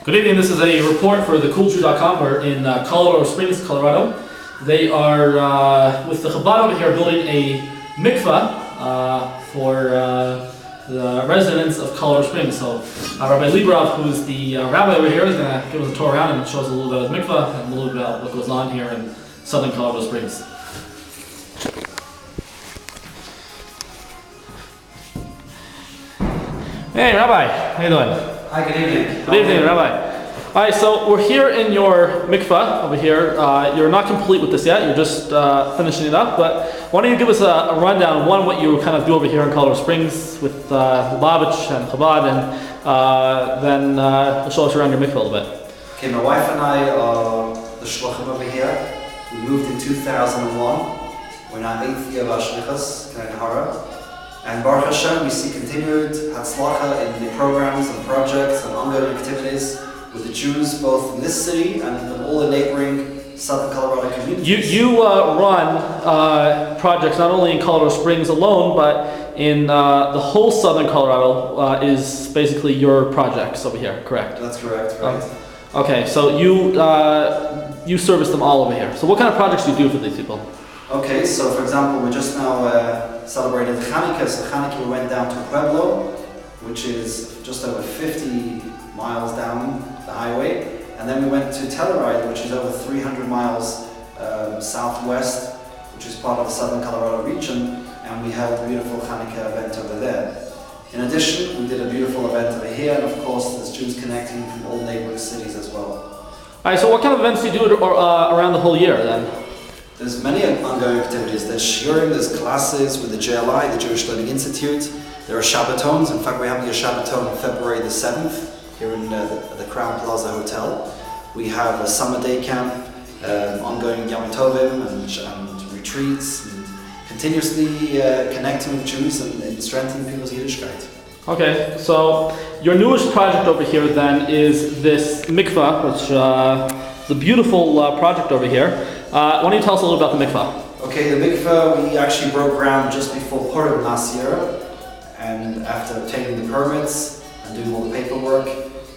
Good evening, this is a report for TheCoolJew.com. We're in Colorado Springs, Colorado. They are, with the Chabad over here, building a mikvah for the residents of Colorado Springs. So Rabbi Liberow, who's the rabbi over here, is going to give us a tour around and show us a little bit of his mikvah and a little bit about what goes on here in southern Colorado Springs. Hey Rabbi, how you doing? Hi, good evening. Good evening, Rabbi. Alright, so we're here in your mikvah over here. You're not complete with this yet, you're just finishing it up, but why don't you give us a rundown on what you kind of do over here in Colorado Springs with Lubavitch and Chabad, and then show us around your mikvah a little bit. Okay, my wife and I are the Shlichus over here. We moved in 2001. We're now 8th year of our Shlichus, and Baruch Hashem, we see continued Hatzlacha in the programs and projects and ongoing activities with the Jews both in this city and in all the neighboring Southern Colorado communities. You run projects not only in Colorado Springs alone, but in the whole Southern Colorado is basically your projects over here, correct? That's correct, right. Okay, so you service them all over here. So what kind of projects do you do for these people? Okay, so for example, we just now celebrated Hanukkah. So Hanukkah, we went down to Pueblo, which is just over 50 miles down the highway, and then we went to Telluride, which is over 300 miles southwest, which is part of the Southern Colorado region, and we held a beautiful Hanukkah event over there. In addition, we did a beautiful event over here, and of course there's Jews connecting from all neighboring cities as well. Alright, so what kind of events do you do around the whole year then? There's many ongoing activities. There's shiurim, there's classes with the JLI, the Jewish Learning Institute. There are Shabbatons. In fact, we're having a Shabbaton on February the 7th here in the Crown Plaza Hotel. We have a summer day camp, ongoing Yom Tovim and retreats, and continuously connecting with Jews and strengthening people's Yiddishkeit. Okay, so your newest project over here then is this mikvah, which is a beautiful project over here. Why don't you tell us a little about the mikvah? Okay, the mikvah, we actually broke ground just before Purim last year, and after obtaining the permits and doing all the paperwork,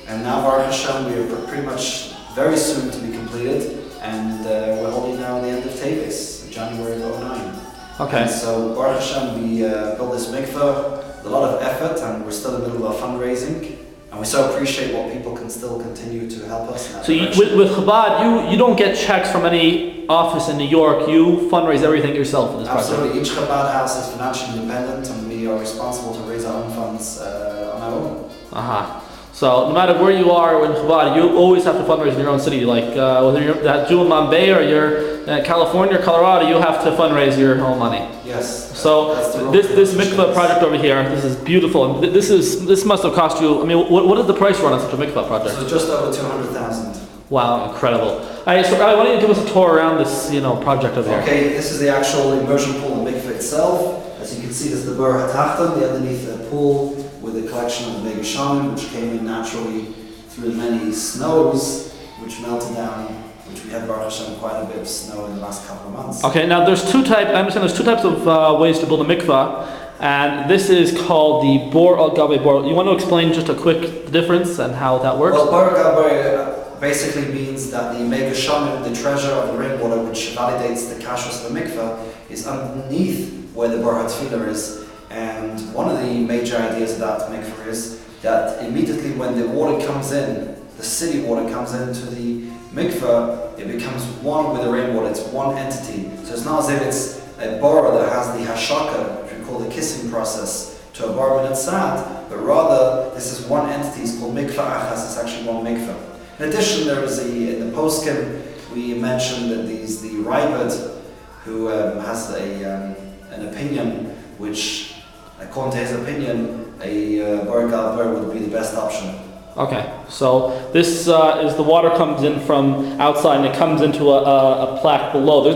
and now Baruch Hashem, we are pretty much very soon to be completed, and we're holding now the end of Teves, January of 2009. Okay. And so Baruch Hashem, we built this mikvah with a lot of effort, and we're still in the middle of our fundraising. And we so appreciate what people can still continue to help us. So with Chabad, you don't get checks from any office in New York. You fundraise everything yourself for this project. Absolutely. Each Chabad house is financially independent, and we are responsible to raise our own funds on our own. So no matter where you are in Chabad, you always have to fundraise in your own city. Like whether you're that Jew in Bombay or you're in California or Colorado, you have to fundraise your own money. Yes. So this mikvah project over here, this is beautiful. And this must have cost you. I mean, what did the price run on such a mikvah project? So just over 200,000. Wow, incredible! All right, so why don't you give us a tour around this, project over here? Okay, this is the actual immersion pool, the mikvah itself. As you can see, this is the Bur HaTachton, the underneath the pool with a collection of Megashanim, which came in naturally through the many snows, which melted down. Which we had Baruch Hashem quite a bit of snow in the last couple of months. Okay, now I understand there's two types of ways to build a mikvah, and this is called the bor al gabe bor. You want to explain just a quick difference and how that works? Well, bor al gabe basically means that the Megashanim, the treasure of the rainwater, which validates the kashrus of the mikvah, is underneath where the bor hatfilah is. And one of the major ideas of that mikvah is that immediately when the water comes in, the city water comes into the mikvah, it becomes one with the rainwater, it's one entity. So it's not as if it's a bar that has the hashaka, which we call the kissing process, to a bar min tzad, but rather this is one entity, it's called mikvah achas, it's actually one mikvah. In addition, there is in the poskim, we mentioned that the Raibad, who has an opinion which, according to his opinion, a bar gal bar would be the best option. Okay, so this is the water comes in from outside and it comes into a plaque below.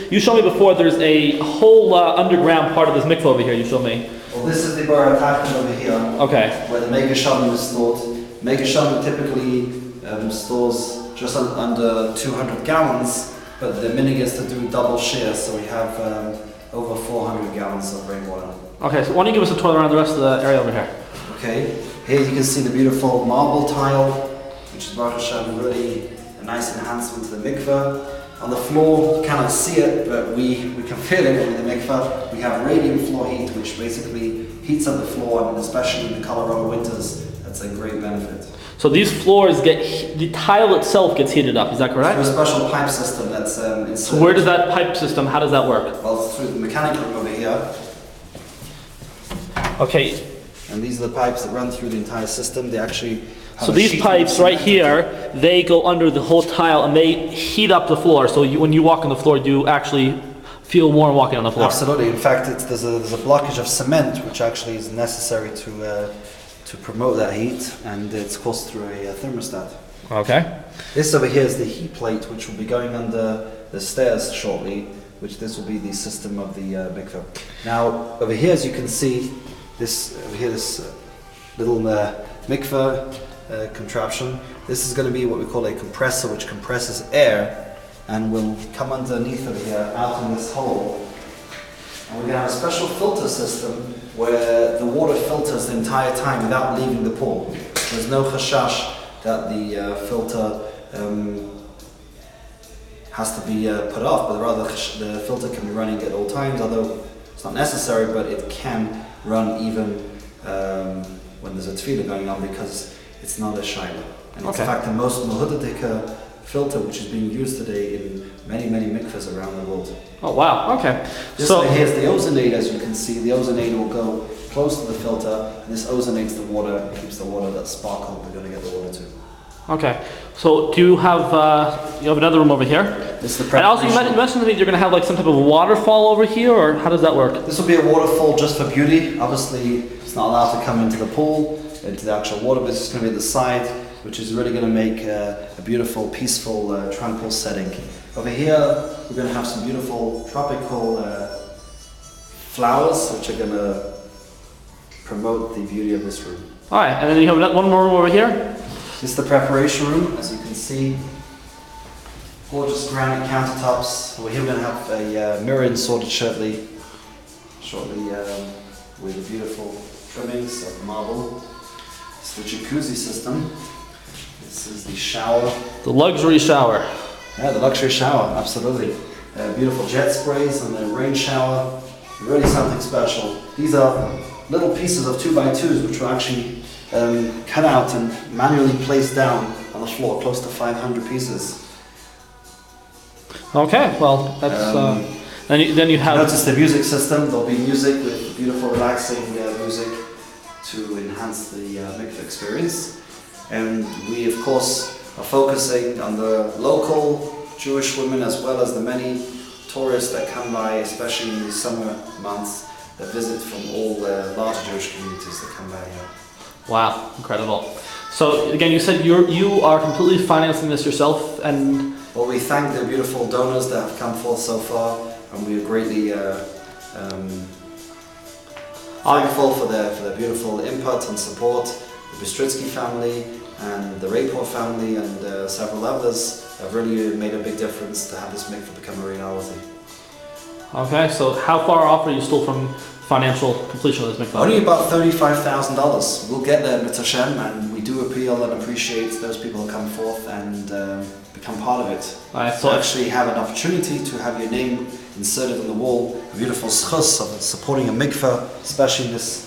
You showed me before there's a whole underground part of this mikvah over here, you showed me. Well, this is the Bur HaTachton over here, okay, where the Megashanim is stored. Megashanim typically stores just under 200 gallons, but the minig is to do double share, so we have over 400 gallons of rainwater. Okay, so why don't you give us a tour around the rest of the area over here? Okay, here you can see the beautiful marble tile, which which is Baruch Hashem really a nice enhancement to the mikveh. On the floor, you cannot see it, but we can feel it in the mikveh. We have radiant floor heat, which basically heats up the floor, and especially in the Colorado winters, that's a great benefit. So these floors the tile itself gets heated up, is that correct? Through a special pipe system that's inserted. So where does that pipe system, how does that work? Well, through the mechanic room over here. Okay. And these are the pipes that run through the entire system. They actually have so these pipes right here, they go under the whole tile and they heat up the floor. So when you walk on the floor, you actually feel warm walking on the floor. Absolutely. In fact, there's a blockage of cement which actually is necessary to promote that heat, and it's caused through a thermostat. Okay. This over here is the heat plate, which will be going under the stairs shortly, which this will be the system of the mikveh. Now, over here, as you can see, this little mikveh contraption, this is going to be what we call a compressor, which compresses air and will come underneath over here, out in this hole. And we're going to have a special filter system where the water filters the entire time without leaving the pool. There's no chashash that the filter has to be put off, but rather the filter can be running at all times, although it's not necessary, but it can run even when there's a tefillah going on, because it's not a shaila. And it's in fact the most mehudadik filter which is being used today in many mikvahs around the world. Oh wow, okay. This so here's the ozonate, as you can see. The ozonate will go close to the filter, and this ozonates the water and keeps the water that sparkle we're going to get the water to. Okay, so do you have another room over here? This is the and also you mentioned to me you're going to have like some type of waterfall over here, or how does that work? This will be a waterfall just for beauty. Obviously it's not allowed to come into the pool, into the actual water, but it's just going to be at the side, which is really going to make a beautiful, peaceful, tranquil setting. Over here we're going to have some beautiful tropical flowers, which are going to promote the beauty of this room. Alright, and then you have one more room over here? This is the preparation room, as you can see. Gorgeous granite countertops. Over here we're going to have a mirror inserted shortly with the beautiful trimmings of marble. This is the jacuzzi system. This is the shower. The luxury shower. Yeah, the luxury shower, absolutely. Beautiful jet sprays and the rain shower. Really something special. These are little pieces of 2x2s which were actually cut out and manually placed down on the floor, close to 500 pieces. Okay, well, that's then you have. Notice the music system. There'll be music with beautiful, relaxing music to enhance the mikveh experience. And we, of course, are focusing on the local Jewish women as well as the many tourists that come by, especially in the summer months, that visit from all the large Jewish communities that come by here. Wow, incredible. So again, you said you are completely financing this yourself, and well, we thank the beautiful donors that have come forth so far, and we are greatly thankful for their beautiful input and support. The Bistritsky family and the Rapor family and several others have really made a big difference to have this mikveh become a reality. Okay, so how far off are you still from financial completion of this mikveh? Only about $35,000. We'll get there, Mitzvah Hashem, and we do appeal and appreciate those people who come forth and become part of it. Alright, so actually have an opportunity to have your name inserted on the wall, a beautiful schus of supporting a mikveh, especially in this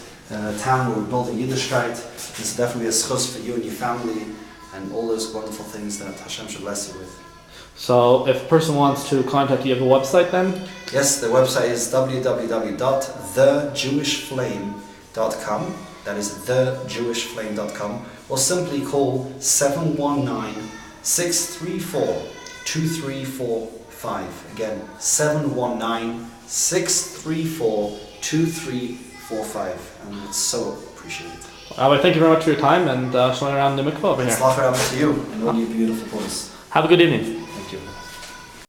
town where we're building Yiddishkeit. This is definitely a schus for you and your family and all those wonderful things that Hashem should bless you with. So if a person wants to contact you, you have a website then? Yes, the website is www.thejewishflame.com. That is thejewishflame.com, or simply call 719-634-2345. Again, 719-634-2345, and it's so appreciated. Rabbi, thank you very much for your time and showing around the mikveh over here. It's to you and all you beautiful boys. Have a good evening.